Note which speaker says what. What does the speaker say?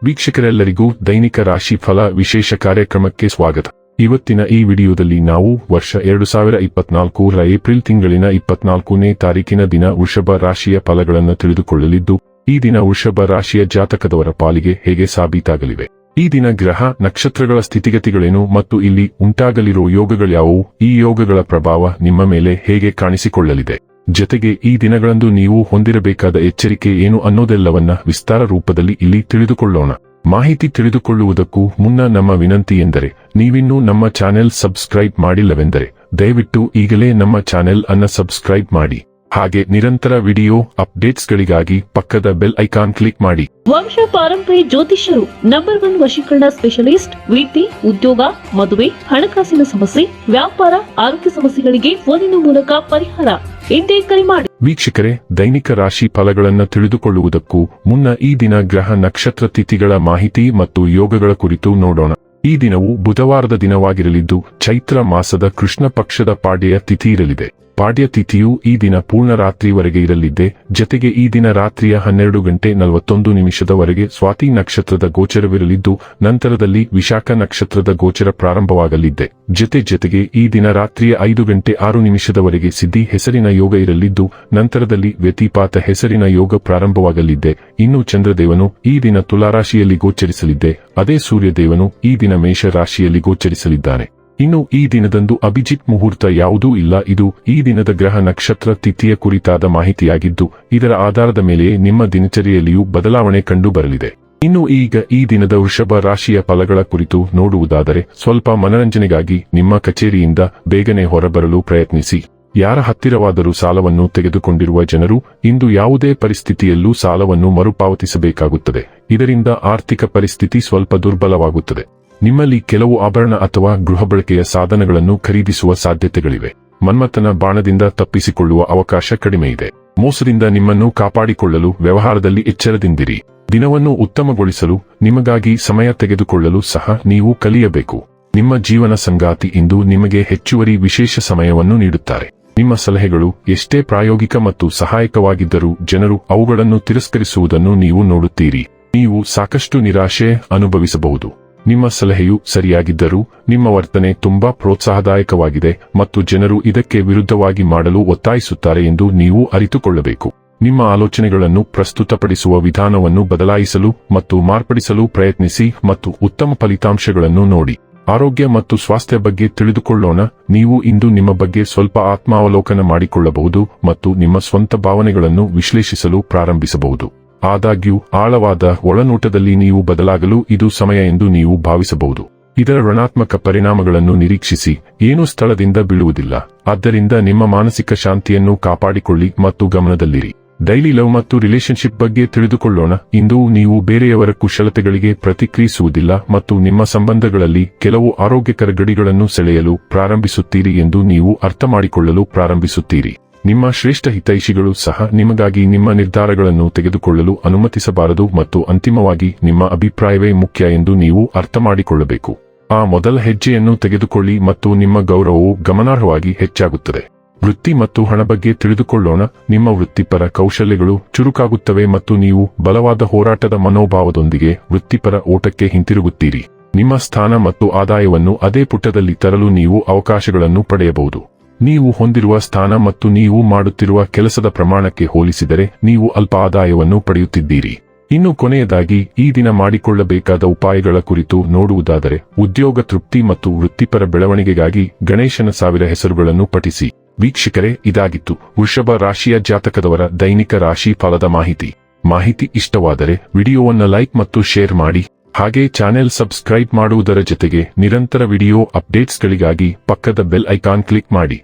Speaker 1: ವೀಕ್ಷಕರೆಲ್ಲರಿಗೂ ದೈನಿಕ ರಾಶಿ ಫಲ ವಿಶೇಷ ಕಾರ್ಯಕ್ರಮಕ್ಕೆ ಸ್ವಾಗತ. ಇವತ್ತಿನ ಈ ವಿಡಿಯೋದಲ್ಲಿ ನಾವು ವರ್ಷ 2024ರ ಏಪ್ರಿಲ್ ತಿಂಗಳಿನ 24ನೇ ತಾರೀಕಿನ ದಿನ ವೃಷಭ ರಾಶಿಯ ಫಲಗಳನ್ನು ತಿಳಿದುಕೊಳ್ಳಲಿದ್ದು, ಈ ದಿನ ವೃಷಭ ರಾಶಿಯ ಜಾತಕದವರ ಪಾಲಿಗೆ ಹೇಗೆ ಸಾಬೀತಾಗಲಿವೆ, ಈ ದಿನ ಗ್ರಹ ನಕ್ಷತ್ರಗಳ ಸ್ಥಿತಿಗತಿಗಳೇನು ಮತ್ತು ಇಲ್ಲಿ ಉಂಟಾಗಲಿರುವ ಯೋಗಗಳ್ಯಾವುವು, ಈ ಯೋಗಗಳ ಪ್ರಭಾವ ನಿಮ್ಮ ಮೇಲೆ ಹೇಗೆ ಕಾಣಿಸಿಕೊಳ್ಳಲಿದೆ, ಜೊತೆಗೆ ಈ ದಿನಗಳಂದು ನೀವು ಹೊಂದಿರಬೇಕಾದ ಎಚ್ಚರಿಕೆ ಏನು ಅನ್ನೋದೆಲ್ಲವನ್ನ ವಿಸ್ತಾರ ರೂಪದಲ್ಲಿ ಇಲ್ಲಿ ತಿಳಿದುಕೊಳ್ಳೋಣ. ಮಾಹಿತಿ ತಿಳಿದುಕೊಳ್ಳುವುದಕ್ಕೂ ಮುನ್ನ ನಮ್ಮ ವಿನಂತಿ ಎಂದರೆ, ನೀವಿನ್ನೂ ನಮ್ಮ ಚಾನೆಲ್ ಸಬ್ಸ್ಕ್ರೈಬ್ ಮಾಡಿಲ್ಲವೆಂದರೆ ದಯವಿಟ್ಟು ಈಗಲೇ ನಮ್ಮ ಚಾನೆಲ್ ಅನ್ನು ಸಬ್ಸ್ಕ್ರೈಬ್ ಮಾಡಿ. ಹಾಗೆ ನಿರಂತರ ವಿಡಿಯೋ ಅಪ್ಡೇಟ್ಸ್ಗಳಿಗಾಗಿ ಪಕ್ಕದ ಬೆಲ್ ಐಕಾನ್ ಕ್ಲಿಕ್ ಮಾಡಿ.
Speaker 2: ವಂಶ ಪಾರಂಪರ್ಯ ಜ್ಯೋತಿಷ್ಯರು ನಂಬರ್ 1 ವಶೀಕರಣ ಸ್ಪೆಷಲಿಸ್ಟ್. ವೃತ್ತಿ, ಉದ್ಯೋಗ, ಮದುವೆ, ಹಣಕಾಸಿನ ಸಮಸ್ಯೆ, ವ್ಯಾಪಾರ, ಆರೋಗ್ಯ ಸಮಸ್ಯೆಗಳಿಗೆ ಫೋನಿನ ಮೂಲಕ ಪರಿಹಾರ. ಇಂದೇ ಕರೆ ಮಾಡಿ.
Speaker 1: ವೀಕ್ಷಕರೇ, ದೈನಿಕ ರಾಶಿ ಫಲಗಳನ್ನು ತಿಳಿದುಕೊಳ್ಳುವುದಕ್ಕೂ ಮುನ್ನ ಈ ದಿನ ಗ್ರಹ ನಕ್ಷತ್ರ ತಿಥಿಗಳ ಮಾಹಿತಿ ಮತ್ತು ಯೋಗಗಳ ಕುರಿತು ನೋಡೋಣ. ಈ ದಿನವು ಬುಧವಾರದ ದಿನವಾಗಿರಲಿದ್ದು, ಚೈತ್ರ ಮಾಸದ ಕೃಷ್ಣ ಪಕ್ಷದ ಪಾಡ್ಯ ತಿಥಿ ಇರಲಿದೆ. ಪಾಡ್ಯ ತಿಥಿಯು ಈ ದಿನ ಪೂರ್ಣ ರಾತ್ರಿವರೆಗೆ ಇರಲಿದೆ. ಜತೆಗೆ ಈ ದಿನ ರಾತ್ರಿಯ 12:41 ಸ್ವಾತಿ ನಕ್ಷತ್ರದ ಗೋಚರವಿರಲಿದ್ದು, ನಂತರದಲ್ಲಿ ವಿಶಾಖ ನಕ್ಷತ್ರದ ಗೋಚರ ಪ್ರಾರಂಭವಾಗಲಿದೆ. ಜೊತೆಗೆ ಈ ದಿನ ರಾತ್ರಿಯ 5:06 ಸಿದ್ಧಿ ಹೆಸರಿನ ಯೋಗ ಇರಲಿದ್ದು, ನಂತರದಲ್ಲಿ ವ್ಯತಿಪಾತ ಹೆಸರಿನ ಯೋಗ ಪ್ರಾರಂಭವಾಗಲಿದೆ. ಇನ್ನು ಚಂದ್ರದೇವನು ಈ ದಿನ ತುಲಾರಾಶಿಯಲ್ಲಿ ಗೋಚರಿಸಲಿದೆ. ಅದೇ ಸೂರ್ಯದೇವನು ಈ ದಿನ ಮೇಷ ರಾಶಿಯಲ್ಲಿ ಗೋಚರಿಸಲಿದ್ದಾನೆ. ಇನ್ನು ಈ ದಿನದಂದು ಅಭಿಜಿತ್ ಮುಹೂರ್ತ ಯಾವುದೂ ಇಲ್ಲ. ಇದು ಈ ದಿನದ ಗ್ರಹ ನಕ್ಷತ್ರ ತಿಥಿಯ ಕುರಿತಾದ ಮಾಹಿತಿಯಾಗಿದ್ದು, ಇದರ ಆಧಾರದ ಮೇಲೆಯೇ ನಿಮ್ಮ ದಿನಚರಿಯಲ್ಲಿಯೂ ಬದಲಾವಣೆ ಕಂಡು ಬರಲಿದೆ. ಇನ್ನು ಈಗ ಈ ದಿನದ ವೃಷಭ ರಾಶಿಯ ಫಲಗಳ ಕುರಿತು ನೋಡುವುದಾದರೆ, ಸ್ವಲ್ಪ ಮನರಂಜನೆಗಾಗಿ ನಿಮ್ಮ ಕಚೇರಿಯಿಂದ ಬೇಗನೆ ಹೊರಬರಲು ಪ್ರಯತ್ನಿಸಿ. ಯಾರ ಹತ್ತಿರವಾದರೂ ಸಾಲವನ್ನು ತೆಗೆದುಕೊಂಡಿರುವ ಜನರು ಇಂದು ಯಾವುದೇ ಪರಿಸ್ಥಿತಿಯಲ್ಲೂ ಸಾಲವನ್ನು ಮರುಪಾವತಿಸಬೇಕಾಗುತ್ತದೆ. ಇದರಿಂದ ಆರ್ಥಿಕ ಪರಿಸ್ಥಿತಿ ಸ್ವಲ್ಪ ದುರ್ಬಲವಾಗುತ್ತದೆ. ನಿಮ್ಮಲ್ಲಿ ಕೆಲವು ಆಭರಣ ಅಥವಾ ಗೃಹ ಬಳಕೆಯ ಸಾಧನಗಳನ್ನು ಖರೀದಿಸುವ ಸಾಧ್ಯತೆಗಳಿವೆ. ಮನ್ಮಥನ ಬಾಣದಿಂದ ತಪ್ಪಿಸಿಕೊಳ್ಳುವ ಅವಕಾಶ ಕಡಿಮೆ ಇದೆ. ಮೋಸದಿಂದ ನಿಮ್ಮನ್ನು ಕಾಪಾಡಿಕೊಳ್ಳಲು ವ್ಯವಹಾರದಲ್ಲಿ ಎಚ್ಚರದಿಂದಿರಿ. ದಿನವನ್ನು ಉತ್ತಮಗೊಳಿಸಲು ನಿಮಗಾಗಿ ಸಮಯ ತೆಗೆದುಕೊಳ್ಳಲು ಸಹ ನೀವು ಕಲಿಯಬೇಕು. ನಿಮ್ಮ ಜೀವನ ಸಂಗಾತಿ ಇಂದು ನಿಮಗೆ ಹೆಚ್ಚುವರಿ ವಿಶೇಷ ಸಮಯವನ್ನು ನೀಡುತ್ತಾರೆ. ನಿಮ್ಮ ಸಲಹೆಗಳು ಎಷ್ಟೇ ಪ್ರಾಯೋಗಿಕ ಮತ್ತು ಸಹಾಯಕವಾಗಿದ್ದರೂ ಜನರು ಅವುಗಳನ್ನು ತಿರಸ್ಕರಿಸುವುದನ್ನು ನೀವು ನೋಡುತ್ತೀರಿ. ನೀವು ಸಾಕಷ್ಟು ನಿರಾಶೆ ಅನುಭವಿಸಬಹುದು. ನಿಮ್ಮ ಸಲಹೆಯು ಸರಿಯಾಗಿದ್ದರೂ ನಿಮ್ಮ ವರ್ತನೆ ತುಂಬಾ ಪ್ರೋತ್ಸಾಹದಾಯಕವಾಗಿದೆ ಮತ್ತು ಜನರು ಇದಕ್ಕೆ ವಿರುದ್ಧವಾಗಿ ಮಾಡಲು ಒತ್ತಾಯಿಸುತ್ತಾರೆ ಎಂದು ನೀವು ಅರಿತುಕೊಳ್ಳಬೇಕು. ನಿಮ್ಮ ಆಲೋಚನೆಗಳನ್ನು ಪ್ರಸ್ತುತಪಡಿಸುವ ವಿಧಾನವನ್ನು ಬದಲಾಯಿಸಲು ಮತ್ತು ಮಾರ್ಪಡಿಸಲು ಪ್ರಯತ್ನಿಸಿ ಮತ್ತು ಉತ್ತಮ ಫಲಿತಾಂಶಗಳನ್ನು ನೋಡಿ. ಆರೋಗ್ಯ ಮತ್ತು ಸ್ವಾಸ್ಥ್ಯ ಬಗ್ಗೆ ತಿಳಿದುಕೊಳ್ಳೋಣ. ನೀವು ಇಂದು ನಿಮ್ಮ ಬಗ್ಗೆ ಸ್ವಲ್ಪ ಆತ್ಮಾವಲೋಕನ ಮಾಡಿಕೊಳ್ಳಬಹುದು ಮತ್ತು ನಿಮ್ಮ ಸ್ವಂತ ಭಾವನೆಗಳನ್ನು ವಿಶ್ಲೇಷಿಸಲು ಪ್ರಾರಂಭಿಸಬಹುದು. ಆದಾಗ್ಯೂ ಆಳವಾದ ಒಳನೋಟದಲ್ಲಿ ನೀವು ಬದಲಾಗಲು ಇದು ಸಮಯ ಎಂದು ನೀವು ಭಾವಿಸಬಹುದು. ಇದರ ಋಣಾತ್ಮಕ ಪರಿಣಾಮಗಳನ್ನು ನಿರೀಕ್ಷಿಸಿ ಏನೂ ಸ್ಥಳದಿಂದ ಬೀಳುವುದಿಲ್ಲ. ಆದ್ದರಿಂದ ನಿಮ್ಮ ಮಾನಸಿಕ ಶಾಂತಿಯನ್ನು ಕಾಪಾಡಿಕೊಳ್ಳಿ ಮತ್ತು ಗಮನದಲ್ಲಿರಿ. ಡೈಲಿ ಲವ್ ಮತ್ತು ರಿಲೇಶನ್ಶಿಪ್ ಬಗ್ಗೆ ತಿಳಿದುಕೊಳ್ಳೋಣ. ಇಂದು ನೀವು ಬೇರೆಯವರ ಕುಶಲತೆಗಳಿಗೆ ಪ್ರತಿಕ್ರಿಯಿಸುವುದಿಲ್ಲ ಮತ್ತು ನಿಮ್ಮ ಸಂಬಂಧಗಳಲ್ಲಿ ಕೆಲವು ಆರೋಗ್ಯಕರ ಗಡಿಗಳನ್ನು ಸೆಳೆಯಲು ಪ್ರಾರಂಭಿಸುತ್ತೀರಿ ಎಂದು ನೀವು ಅರ್ಥಮಾಡಿಕೊಳ್ಳಲು ಪ್ರಾರಂಭಿಸುತ್ತೀರಿ. ನಿಮ್ಮ ಶ್ರೇಷ್ಠ ಹಿತೈಷಿಗಳು ಸಹ ನಿಮಗಾಗಿ ನಿಮ್ಮ ನಿರ್ಧಾರಗಳನ್ನು ತೆಗೆದುಕೊಳ್ಳಲು ಅನುಮತಿಸಬಾರದು ಮತ್ತು ಅಂತಿಮವಾಗಿ ನಿಮ್ಮ ಅಭಿಪ್ರಾಯವೇ ಮುಖ್ಯ ಎಂದು ನೀವು ಅರ್ಥಮಾಡಿಕೊಳ್ಳಬೇಕು. ಆ ಮೊದಲ ಹೆಜ್ಜೆಯನ್ನು ತೆಗೆದುಕೊಳ್ಳಿ ಮತ್ತು ನಿಮ್ಮ ಗೌರವವು ಗಮನಾರ್ಹವಾಗಿ ಹೆಚ್ಚಾಗುತ್ತದೆ. ವೃತ್ತಿ ಮತ್ತು ಹಣ ಬಗ್ಗೆ ತಿಳಿದುಕೊಳ್ಳೋಣ. ನಿಮ್ಮ ವೃತ್ತಿಪರ ಕೌಶಲ್ಯಗಳು ಚುರುಕಾಗುತ್ತವೆ ಮತ್ತು ನೀವು ಬಲವಾದ ಹೋರಾಟದ ಮನೋಭಾವದೊಂದಿಗೆ ವೃತ್ತಿಪರ ಓಟಕ್ಕೆ ಹಿಂತಿರುಗುತ್ತೀರಿ. ನಿಮ್ಮ ಸ್ಥಾನ ಮತ್ತು ಆದಾಯವನ್ನು ಅದೇ ಪುಟದಲ್ಲಿ ತರಲು ನೀವು ಅವಕಾಶಗಳನ್ನು ಪಡೆಯಬಹುದು. ನೀವು ಹೊಂದಿರುವ ಸ್ಥಾನ ಮತ್ತು ನೀವು ಮಾಡುತ್ತಿರುವ ಕೆಲಸದ ಪ್ರಮಾಣಕ್ಕೆ ಹೋಲಿಸಿದರೆ ನೀವು ಅಲ್ಪ ಆದಾಯವನ್ನು ಪಡೆಯುತ್ತಿದ್ದೀರಿ. ಇನ್ನು ಕೊನೆಯದಾಗಿ ಈ ದಿನ ಮಾಡಿಕೊಳ್ಳಬೇಕಾದ ಉಪಾಯಗಳ ಕುರಿತು ನೋಡುವುದಾದರೆ, ಉದ್ಯೋಗ ತೃಪ್ತಿ ಮತ್ತು ವೃತ್ತಿಪರ ಬೆಳವಣಿಗೆಗಾಗಿ ಗಣೇಶನ 1000 ಹೆಸರುಗಳನ್ನು ಪಠಿಸಿ. ವೀಕ್ಷಕರೇ, ಇದಾಗಿತ್ತು ವೃಷಭ ರಾಶಿಯ ಜಾತಕದವರ ದೈನಿಕ ರಾಶಿ ಫಲದ ಮಾಹಿತಿ ಇಷ್ಟವಾದರೆ ವಿಡಿಯೋವನ್ನು ಲೈಕ್ ಮತ್ತು ಶೇರ್ ಮಾಡಿ. ಹಾಗೆ ಚಾನೆಲ್ ಸಬ್ಸ್ಕ್ರೈಬ್ ಮಾಡುವುದರ ಜೊತೆಗೆ ನಿರಂತರ ವಿಡಿಯೋ ಅಪ್ಡೇಟ್ಸ್ಗಳಿಗಾಗಿ ಪಕ್ಕದ ಬೆಲ್ ಐಕಾನ್ ಕ್ಲಿಕ್ ಮಾಡಿ.